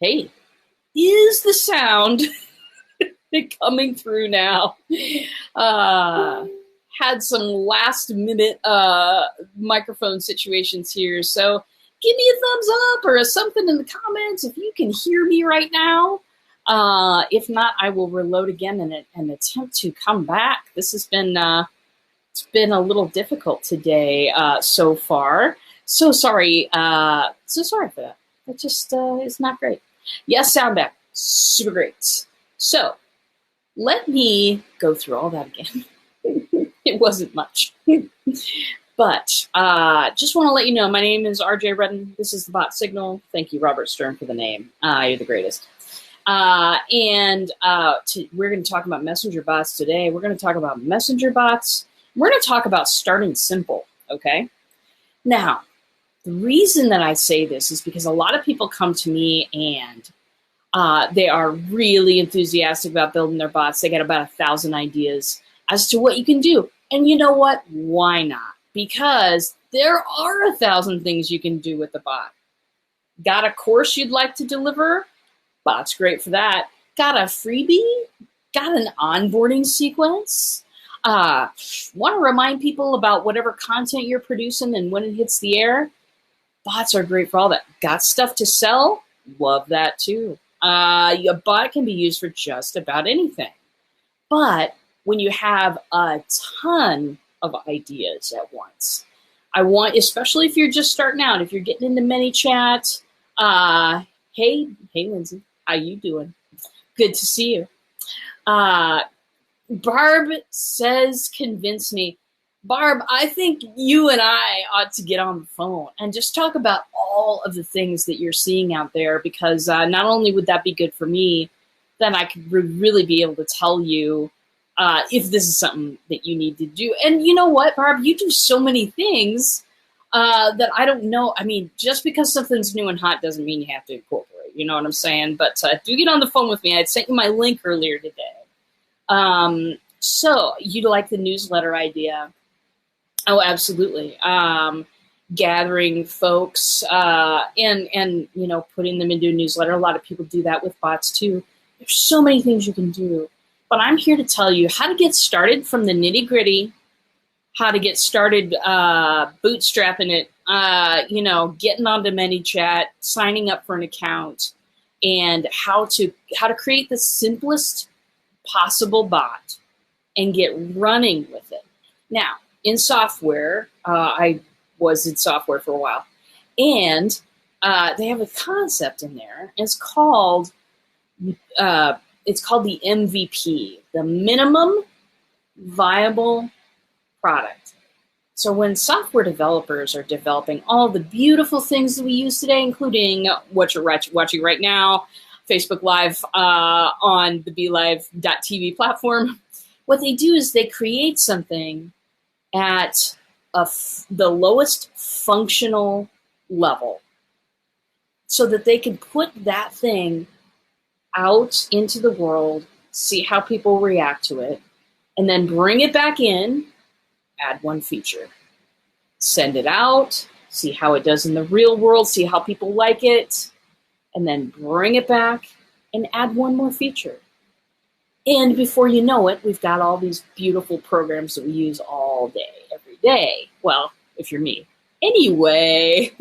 Hey, is the sound coming through now? Uh, had some last minute microphone situations here. So give me a thumbs up or something in the comments if you can hear me right now. If not, I will reload again and attempt to come back. This has been it's been a little difficult today so far. So sorry. So sorry for that. It just is not great. Yes, sound back. Super great. So let me go through all that again. It wasn't much. But just want to let you know, my name is RJ Redden. This is the Bot Signal. Thank you, Robert Stern, for the name. You're the greatest. We're going to talk about messenger bots today. We're going to talk about messenger bots. We're going to talk about starting simple, okay? Now, the reason that I say this is because a lot of people come to me and they are really enthusiastic about building their bots. They got about 1,000 ideas as to what you can do. And you know what? Why not? Because there are 1,000 things you can do with the bot. Got a course you'd like to deliver? Bot's great for that. Got a freebie? Got an onboarding sequence? Want to remind people about whatever content you're producing and when it hits the air? Bots are great for all that. Got stuff to sell? Love that too. A bot can be used for just about anything. But when you have a ton of ideas at once, I want, especially if you're just starting out, if you're getting into ManyChat, hey Lindsay, how you doing? Good to see you. Barb says, convince me. Barb, I think you and I ought to get on the phone and just talk about all of the things that you're seeing out there, because not only would that be good for me, then I could really be able to tell you if this is something that you need to do. And you know what, Barb, you do so many things that I don't know. I mean, just because something's new and hot doesn't mean you have to incorporate, you know what I'm saying? But do get on the phone with me. I sent you my link earlier today. So you like the newsletter idea? Oh, absolutely. Gathering folks and you know, putting them into a newsletter. A lot of people do that with bots too. There's so many things you can do. But I'm here to tell you how to get started from the nitty gritty, how to get started bootstrapping it, you know, getting onto ManyChat, signing up for an account, and how to create the simplest possible bot and get running with it. Now, in software, I was in software for a while, and they have a concept in there. It's called the MVP, the minimum viable product. So when software developers are developing all the beautiful things that we use today, including what you're watching right now, Facebook Live on the BeLive.tv platform, what they do is they create something at the lowest functional level so that they can put that thing out into the world, see how people react to it, and then bring it back in, add one feature, send it out, see how it does in the real world, see how people like it, and then bring it back and add one more feature. And before you know it, we've got all these beautiful programs that we use all day, every day. Well, if you're me. Anyway,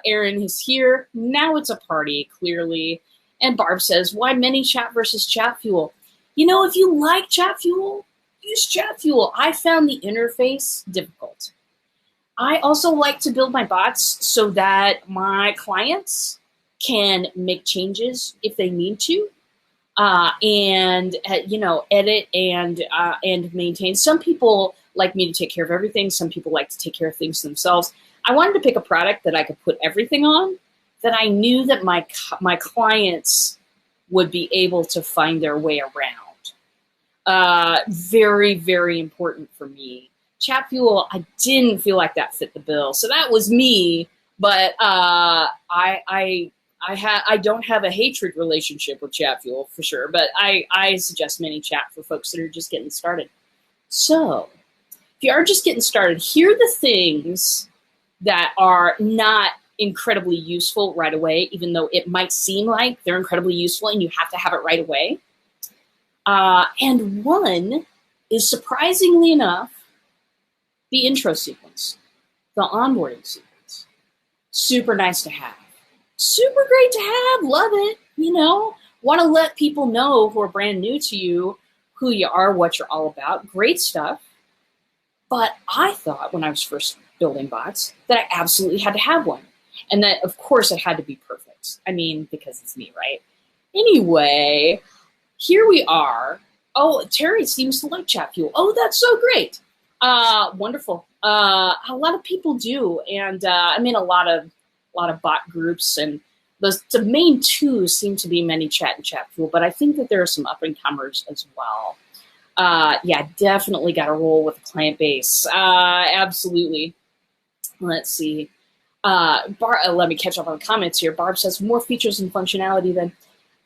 Aaron is here. Now it's a party, clearly. And Barb says, why ManyChat versus ChatFuel? You know, if you like ChatFuel, use ChatFuel. I found the interface difficult. I also like to build my bots so that my clients can make changes if they need to. And you know, edit and maintain. Some people like me to take care of everything. Some people like to take care of things themselves. I wanted to pick a product that I could put everything on, that I knew that my clients would be able to find their way around. Very, very important for me. ChatFuel, I didn't feel like that fit the bill, so that was me. But I don't have a hatred relationship with ChatFuel for sure, but I suggest ManyChat for folks that are just getting started. So if you are just getting started, here are the things that are not incredibly useful right away, even though it might seem like they're incredibly useful and you have to have it right away. And one is, surprisingly enough, the intro sequence, the onboarding sequence. Super nice to have. Super great to have. Love it. Want to let people know who are brand new to you who you are, what you're all about. Great stuff. But I thought when I was first building bots that I absolutely had to have one. And that, of course, it had to be perfect. I mean, because it's me, right? Anyway, here we are. Oh, Terry seems to like chat fuel. Oh, that's so great. Wonderful. A lot of people do. And I'm in a lot of bot groups, and the main two seem to be ManyChat and chat fuel, but I think that there are some up and comers as well. Yeah, definitely got to roll with the client base. Absolutely. Let's see. Let me catch up on the comments here. Barb says more features and functionality than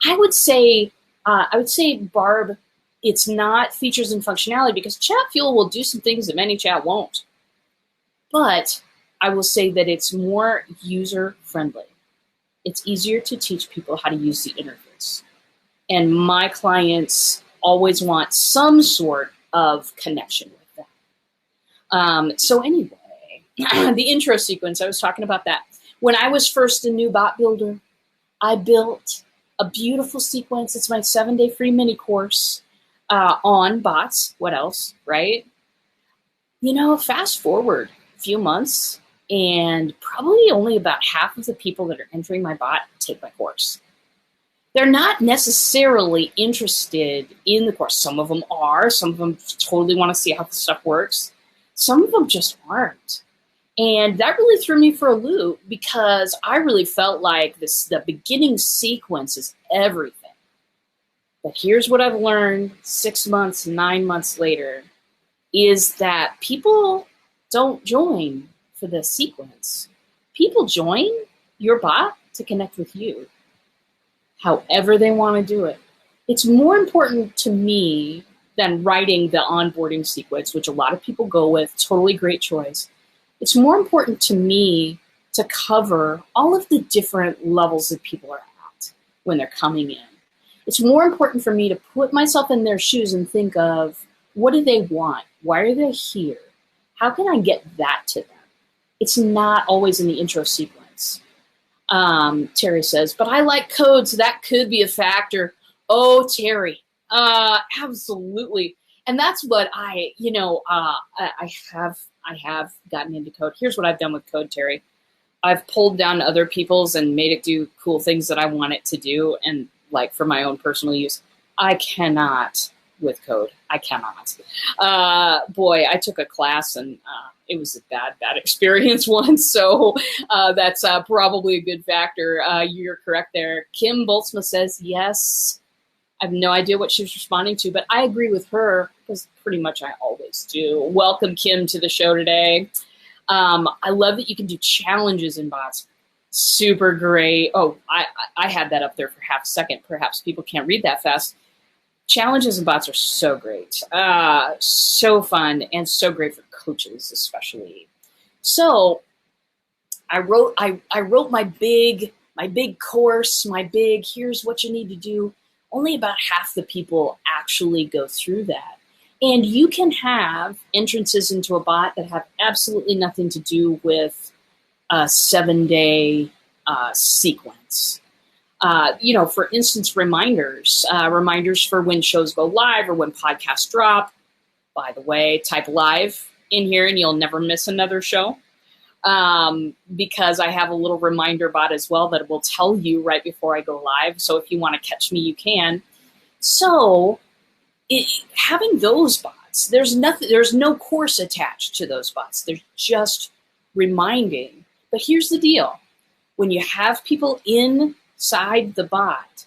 I would say. Barb, it's not features and functionality because chat fuel will do some things that ManyChat won't. But I will say that it's more user friendly. It's easier to teach people how to use the interface. And my clients always want some sort of connection with that. So anyway, the intro sequence, I was talking about that. When I was first a new bot builder, I built a beautiful sequence. It's my 7-day free mini course on bots. What else, right? Fast forward a few months, and probably only about half of the people that are entering my bot take my course. They're not necessarily interested in the course. Some of them are. Some of them totally want to see how the stuff works. Some of them just aren't. And that really threw me for a loop because I really felt like the beginning sequence is everything. But here's what I've learned 6 months, 9 months later, is that people don't join for the sequence. People join your bot to connect with you, however they want to do it. It's more important to me than writing the onboarding sequence, which a lot of people go with. Totally great choice. It's more important to me to cover all of the different levels that people are at when they're coming in. It's more important for me to put myself in their shoes and think of, what do they want? Why are they here? How can I get that to them? It's not always in the intro sequence. Terry says, but I like code, so that could be a factor. Oh, Terry, absolutely. And that's what I have gotten into code. Here's what I've done with code, Terry. I've pulled down other people's and made it do cool things that I want it to do. And like for my own personal use, I cannot with code. I cannot. Boy, I took a class and it was a bad experience once. So that's probably a good factor. You're correct there. Kim Boltzma says, yes. I have no idea what she was responding to, but I agree with her because pretty much I always do. Welcome, Kim, to the show today. I love that you can do challenges in bots. Super great. Oh, I had that up there for half a second. Perhaps people can't read that fast. Challenges in bots are so great, so fun, and so great for coaches especially. So I wrote my big course, here's what you need to do. Only about half the people actually go through that. And you can have entrances into a bot that have absolutely nothing to do with a 7-day sequence. For instance, reminders for when shows go live or when podcasts drop. By the way, type live in here and you'll never miss another show. Because I have a little reminder bot as well that will tell you right before I go live. So if you want to catch me, you can. So having those bots, there's no course attached to those bots. They're just reminding. But here's the deal. When you have people inside the bot,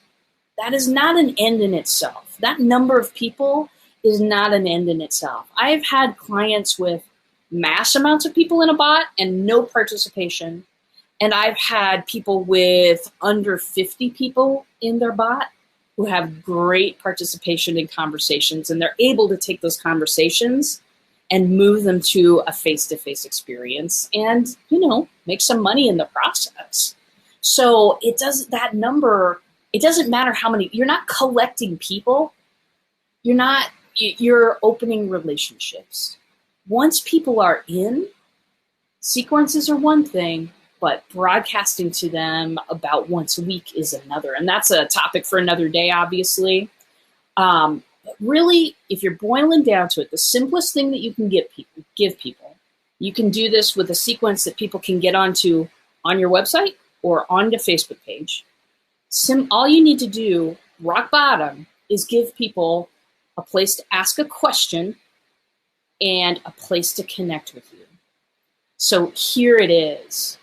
that is not an end in itself. That number of people is not an end in itself. I've had clients with mass amounts of people in a bot and no participation. And I've had people with under 50 people in their bot who have great participation in conversations, and they're able to take those conversations and move them to a face-to-face experience and, make some money in the process. So it doesn't matter how many, you're not collecting people. You're opening relationships. Once people are in, sequences are one thing, but broadcasting to them about once a week is another. And that's a topic for another day, obviously. But really, if you're boiling down to it, the simplest thing that you can give people, you can do this with a sequence that people can get onto on your website or on the Facebook page. All you need to do, rock bottom, is give people a place to ask a question and a place to connect with you. So here it is.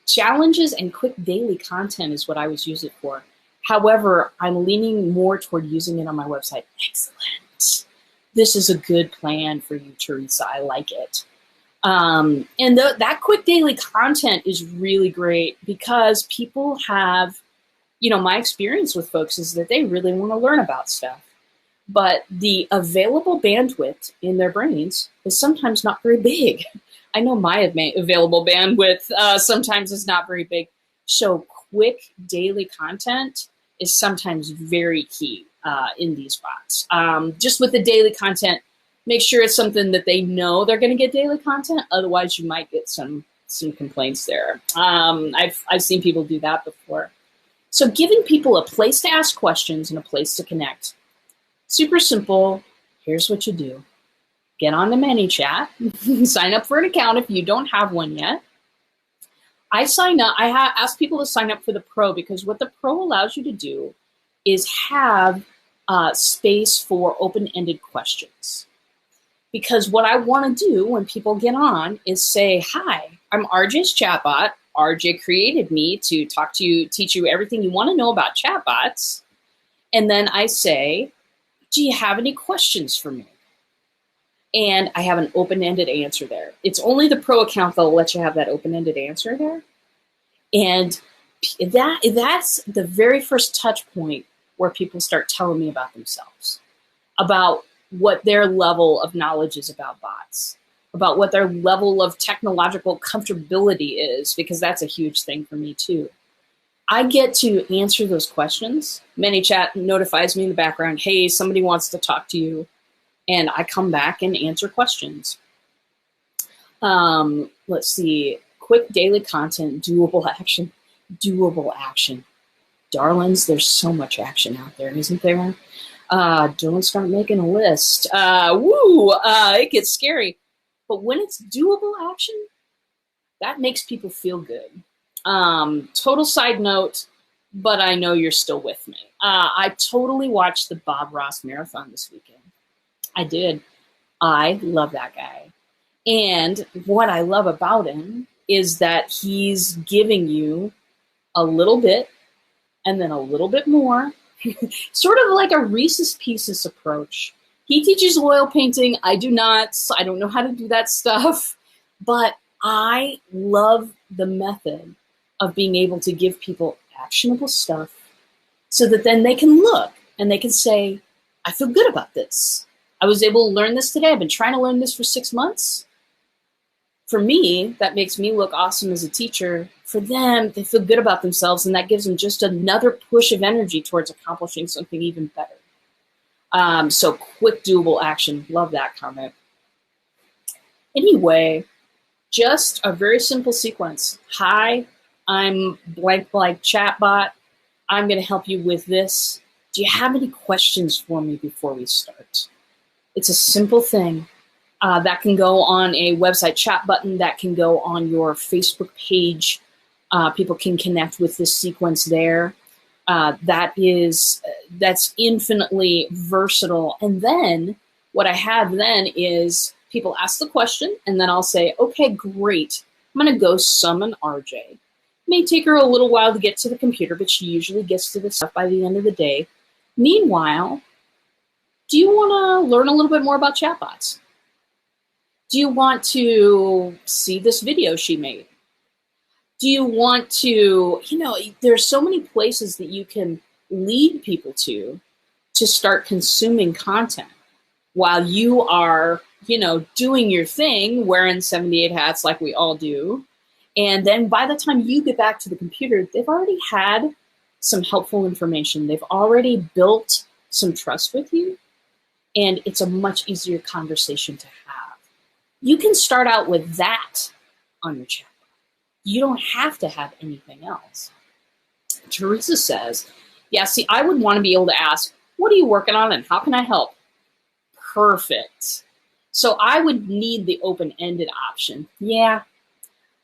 Challenges and quick daily content is what I always use it for. However, I'm leaning more toward using it on my website. Excellent. This is a good plan for you, Teresa. I like it. And that quick daily content is really great because people have, my experience with folks is that they really want to learn about stuff. But the available bandwidth in their brains is sometimes not very big. I know my available bandwidth sometimes is not very big. So quick daily content is sometimes very key in these bots. Just with the daily content, make sure it's something that they know they're going to get daily content. Otherwise, you might get some complaints there. I've seen people do that before. So giving people a place to ask questions and a place to connect. Super simple. Here's what you do. Get on the ManyChat. Sign up for an account if you don't have one yet. I ask people to sign up for the Pro because what the Pro allows you to do is have space for open-ended questions. Because what I want to do when people get on is say, hi, I'm RJ's chatbot. RJ created me to talk to you, teach you everything you want to know about chatbots. And then I say, do you have any questions for me? And I have an open-ended answer there. It's only the Pro account that'll let you have that open-ended answer there. And that's the very first touch point where people start telling me about themselves, about what their level of knowledge is about bots, about what their level of technological comfortability is, because that's a huge thing for me too. I get to answer those questions. ManyChat notifies me in the background, hey, somebody wants to talk to you. And I come back and answer questions. Let's see. Quick daily content, doable action. Doable action. Darlings, there's so much action out there, isn't there? Don't start making a list. It gets scary. But when it's doable action, that makes people feel good. Total side note, but I know you're still with me. I totally watched the Bob Ross Marathon this weekend. I did. I love that guy. And what I love about him is that he's giving you a little bit and then a little bit more, sort of like a Reese's Pieces approach. He teaches oil painting. I do not. I don't know how to do that stuff. But I love the method of being able to give people actionable stuff so that then they can look and they can say, I feel good about this. I was able to learn this today. I've been trying to learn this for 6 months. For me, that makes me look awesome as a teacher. For them, they feel good about themselves, and that gives them just another push of energy towards accomplishing something even better. So quick, doable action. Love that comment. Anyway, just a very simple sequence. Hi, I'm blank chatbot. I'm going to help you with this. Do you have any questions for me before we start? It's a simple thing that can go on a website chat button, that can go on your Facebook page. People can connect with this sequence there. That's infinitely versatile. And then what I have then is people ask the question, and then I'll say, okay, great. I'm going to go summon RJ. It may take her a little while to get to the computer, but she usually gets to the stuff by the end of the day. Meanwhile, do you want to learn a little bit more about chatbots? Do you want to see this video she made? Do you want to, there's so many places that you can lead people to start consuming content. while you are, doing your thing, wearing 78 hats like we all do. And then by the time you get back to the computer, they've already had some helpful information. They've already built some trust with you, and it's a much easier conversation to have. You can start out with that on your chatbot. You don't have to have anything else. Teresa says, yeah, see, I would want to be able to ask, what are you working on and how can I help? Perfect. So I would need the open-ended option. Yeah,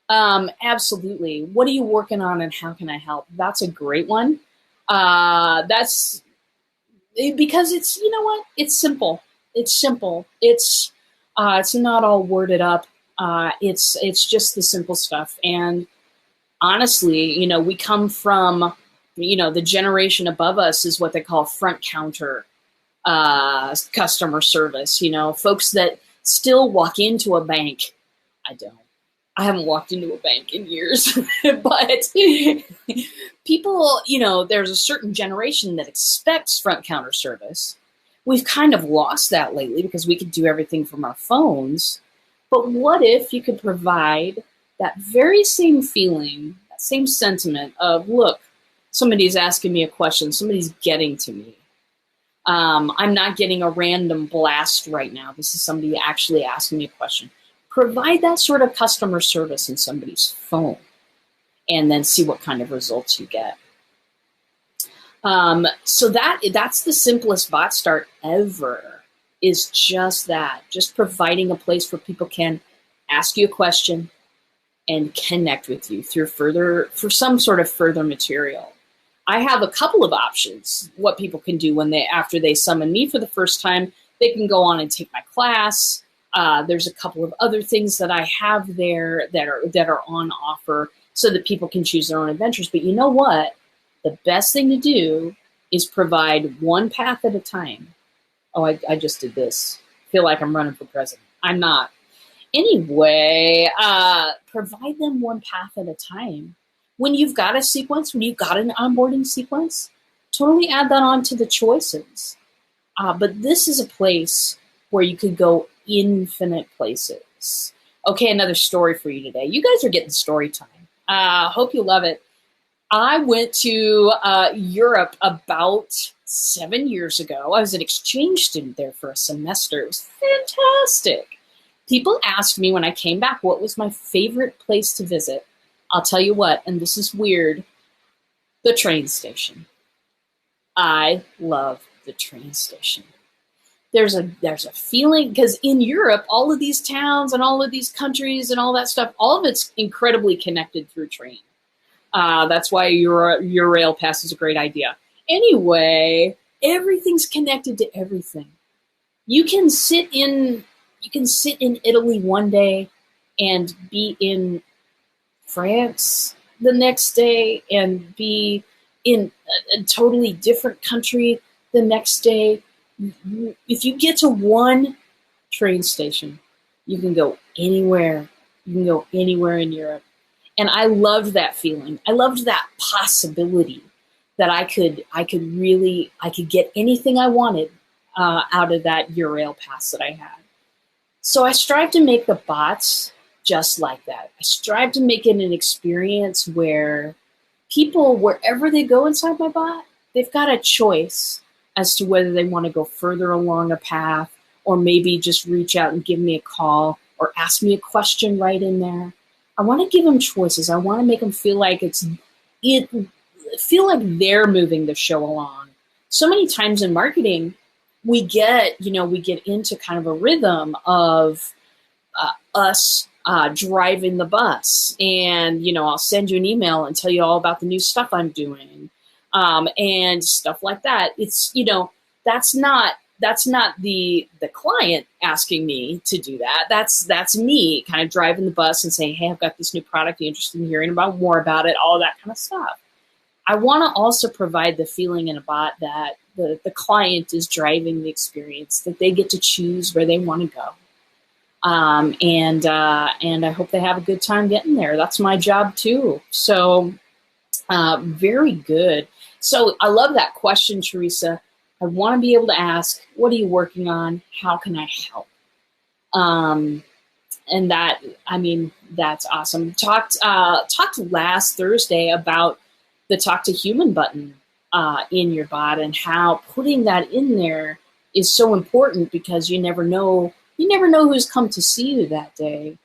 absolutely. What are you working on and how can I help? That's a great one. That's because it's, you know what? It's simple. It's simple. It's not all worded up. It's just the simple stuff. And honestly, we come from, the generation above us is what they call front counter customer service. Folks that still walk into a bank. I haven't walked into a bank in years, but people, there's a certain generation that expects front counter service. We've kind of lost that lately because we could do everything from our phones. But what if you could provide that very same feeling, that same sentiment of, look, somebody's asking me a question, somebody's getting to me. I'm not getting a random blast right now. This is somebody actually asking me a question. Provide that sort of customer service in somebody's phone and then see what kind of results you get. So that's the simplest bot start ever, is just that, just providing a place where people can ask you a question and connect with you for some sort of further material. I have a couple of options, what people can do after they summon me for the first time. They can go on and take my class. There's a couple of other things that I have there that are on offer so that people can choose their own adventures. But you know what? The best thing to do is provide one path at a time. Oh, I just did this. I feel like I'm running for president. I'm not. Anyway, provide them one path at a time. When you've got a sequence, when you've got an onboarding sequence, totally add that on to the choices. But this is a place where you could go infinite places. Okay, another story for you today. You guys are getting story time. Hope you love it. I went to Europe about 7 years ago. I was an exchange student there for a semester. It was fantastic. People asked me when I came back what was my favorite place to visit. I'll tell you what, and this is weird, the train station. I love the train station. There's a feeling, because in Europe, all of these towns and all of these countries and all that stuff, all of it's incredibly connected through train. That's why your rail pass is a great idea. Anyway, everything's connected to everything. You can sit in Italy one day and be in France the next day and be in a totally different country the next day. If you get to one train station, you can go anywhere. You can go anywhere in Europe. And I loved that feeling. I loved that possibility that I could get anything I wanted out of that Eurail pass that I had. So I strive to make the bots just like that. I strive to make it an experience where people, wherever they go inside my bot, they've got a choice as to whether they want to go further along a path or maybe just reach out and give me a call or ask me a question right in there. I want to give them choices. I want to make them feel like feel like they're moving the show along. So many times in marketing, we get into kind of a rhythm of us driving the bus, and I'll send you an email and tell you all about the new stuff I'm doing, and stuff like that. It's that's not the client asking me to do that. That's me kind of driving the bus and saying, hey, I've got this new product. Are you interested in hearing more about it? All that kind of stuff. I want to also provide the feeling in a bot that the client is driving the experience, that they get to choose where they want to go. And I hope they have a good time getting there. That's my job too. So very good. So I love that question, Teresa. I want to be able to ask, what are you working on? How can I help? And that, I mean, that's awesome. Talked last Thursday about the Talk to Human button in your bot, and how putting that in there is so important, because you never know who's come to see you that day.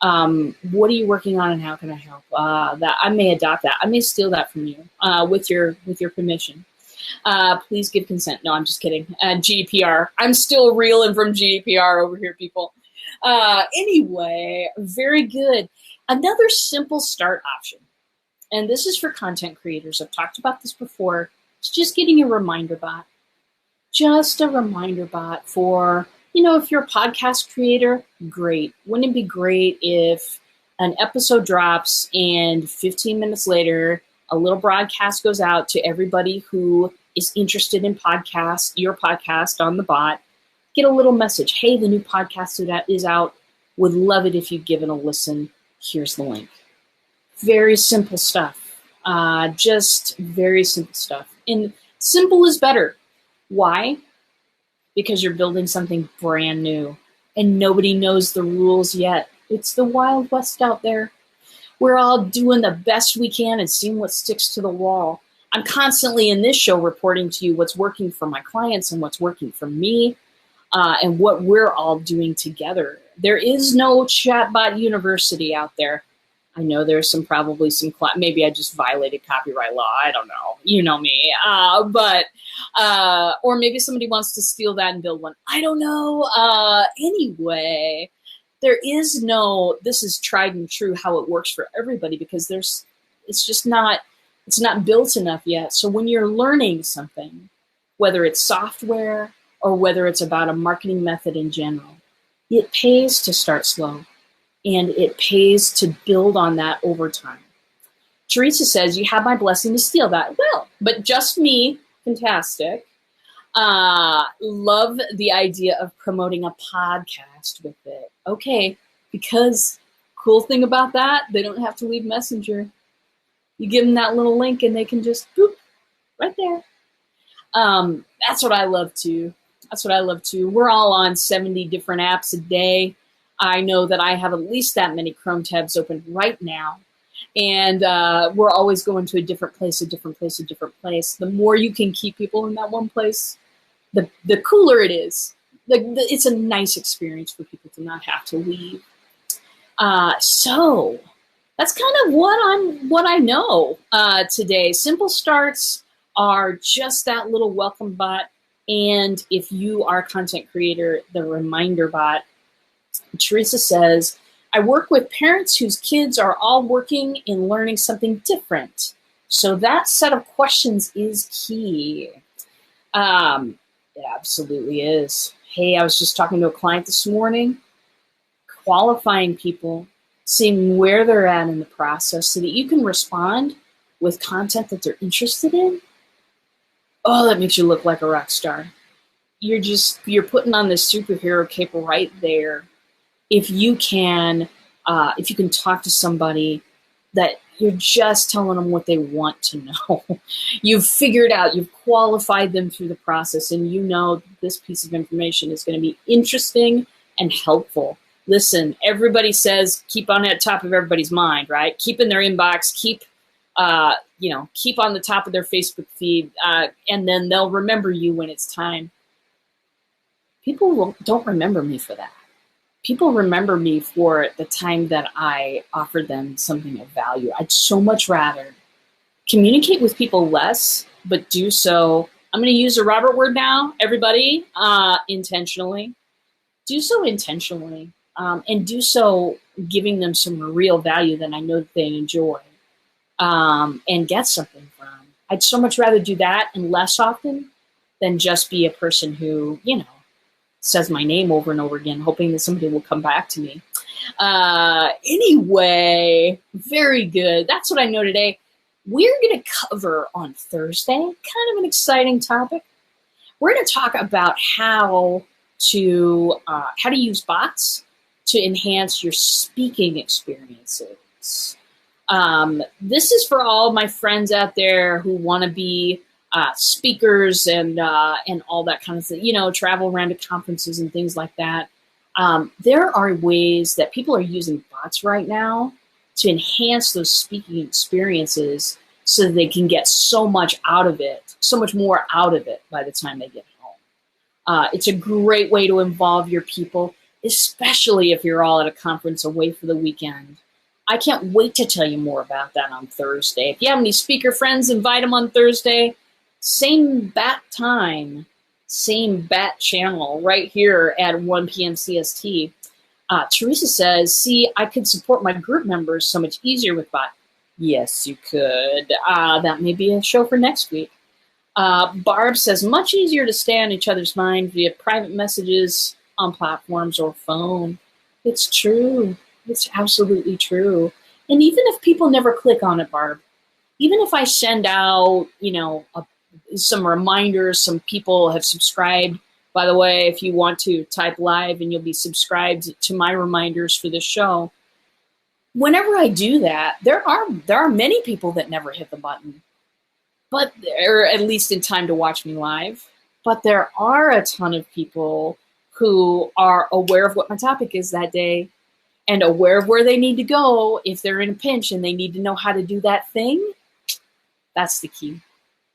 What are you working on, and how can I help? That I may adopt that. I may steal that from you with your permission. Please give consent. No, I'm just kidding. GDPR. I'm still reeling from GDPR over here, people. Anyway, very good. Another simple start option, and this is for content creators. I've talked about this before. It's just getting a reminder bot. Just a reminder bot for, if you're a podcast creator, great. Wouldn't it be great if an episode drops and 15 minutes later, a little broadcast goes out to everybody who is interested in podcasts, your podcast on the bot, get a little message. Hey, the new podcast is out. Would love it if you'd give it a listen. Here's the link. Very simple stuff. Just very simple stuff. And simple is better. Why? Because you're building something brand new and nobody knows the rules yet. It's the Wild West out there. We're all doing the best we can and seeing what sticks to the wall. I'm constantly in this show reporting to you what's working for my clients and what's working for me, and what we're all doing together. There is no chatbot university out there. I know there's probably some, maybe I just violated copyright law. I don't know. You know me. Or maybe somebody wants to steal that and build one. I don't know. Anyway, there is no, this is tried and true how it works for everybody, because it's not built enough yet. So when you're learning something, whether it's software or whether it's about a marketing method in general, it pays to start slow. And it pays to build on that over time. Teresa says, you have my blessing to steal that. Well, but just me, fantastic. Love the idea of promoting a podcast with it. Okay, because cool thing about that, they don't have to leave Messenger. You give them that little link and they can just boop, right there. That's what I love too. We're all on 70 different apps a day. I know that I have at least that many Chrome tabs open right now. And we're always going to a different place. The more you can keep people in that one place, the cooler it is. It's a nice experience for people to not have to leave. So that's kind of what I know today. Simple starts are just that little welcome bot. And if you are a content creator, the reminder bot. Teresa says, I work with parents whose kids are all working and learning something different. So that set of questions is key. It absolutely is. Hey, I was just talking to a client this morning, qualifying people, seeing where they're at in the process so that you can respond with content that they're interested in. Oh, that makes you look like a rock star. You're putting on this superhero cape right there. If you can talk to somebody that you're just telling them what they want to know. You've figured out, you've qualified them through the process, and you know this piece of information is going to be interesting and helpful. Listen, everybody says keep on at top of everybody's mind, right? Keep in their inbox, keep on the top of their Facebook feed, and then they'll remember you when it's time. People don't remember me for that. People remember me for the time that I offered them something of value. I'd so much rather communicate with people less, but do so. I'm going to use a Robert word now, everybody, intentionally. Do so intentionally, and do so giving them some real value that I know that they enjoy, and get something from. I'd so much rather do that and less often than just be a person who, says my name over and over again, hoping that somebody will come back to me. Anyway, very good. That's what I know today. We're going to cover on Thursday, kind of an exciting topic. We're going to talk about how to use bots to enhance your speaking experiences. This is for all my friends out there who want to be speakers and all that kind of thing, travel around to conferences and things like that. There are ways that people are using bots right now to enhance those speaking experiences so that they can get so much out of it, so much more out of it by the time they get home. It's a great way to involve your people, especially if you're all at a conference away for the weekend. I can't wait to tell you more about that on Thursday. If you have any speaker friends, invite them on Thursday. Same bat time, same bat channel right here at 1 p.m. CST. Teresa says, see, I could support my group members so much easier with bot. Yes, you could. That may be a show for next week. Barb says, much easier to stay on each other's mind via private messages on platforms or phone. It's true. It's absolutely true. And even if people never click on it, Barb, even if I send out, some reminders, some people have subscribed. By the way, if you want to type live and you'll be subscribed to my reminders for this show. Whenever I do that, there are many people that never hit the button, but or at least in time to watch me live. But there are a ton of people who are aware of what my topic is that day and aware of where they need to go if they're in a pinch and they need to know how to do that thing. That's the key.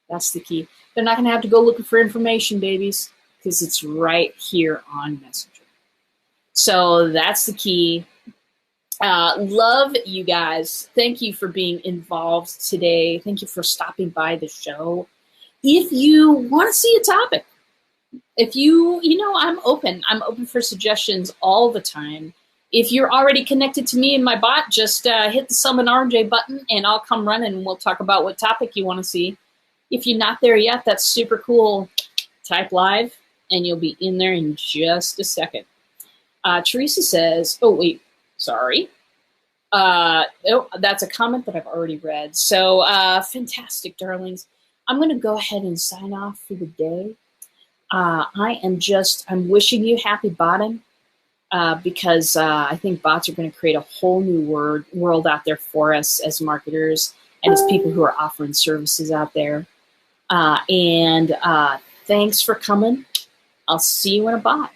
That's the key. They're not going to have to go looking for information, babies, because it's right here on Messenger. So that's the key. Love you guys. Thank you for being involved today. Thank you for stopping by the show. If you want to see a topic, if I'm open. I'm open for suggestions all the time. If you're already connected to me and my bot, just hit the Summon RJ button and I'll come running and we'll talk about what topic you want to see. If you're not there yet, that's super cool. Type live and you'll be in there in just a second. Teresa says, oh, wait, sorry. That's a comment that I've already read. So fantastic, darlings. I'm going to go ahead and sign off for the day. I'm wishing you happy botting. Because I think bots are going to create a whole new world out there for us as marketers and as people who are offering services out there. And thanks for coming. I'll see you in a bot.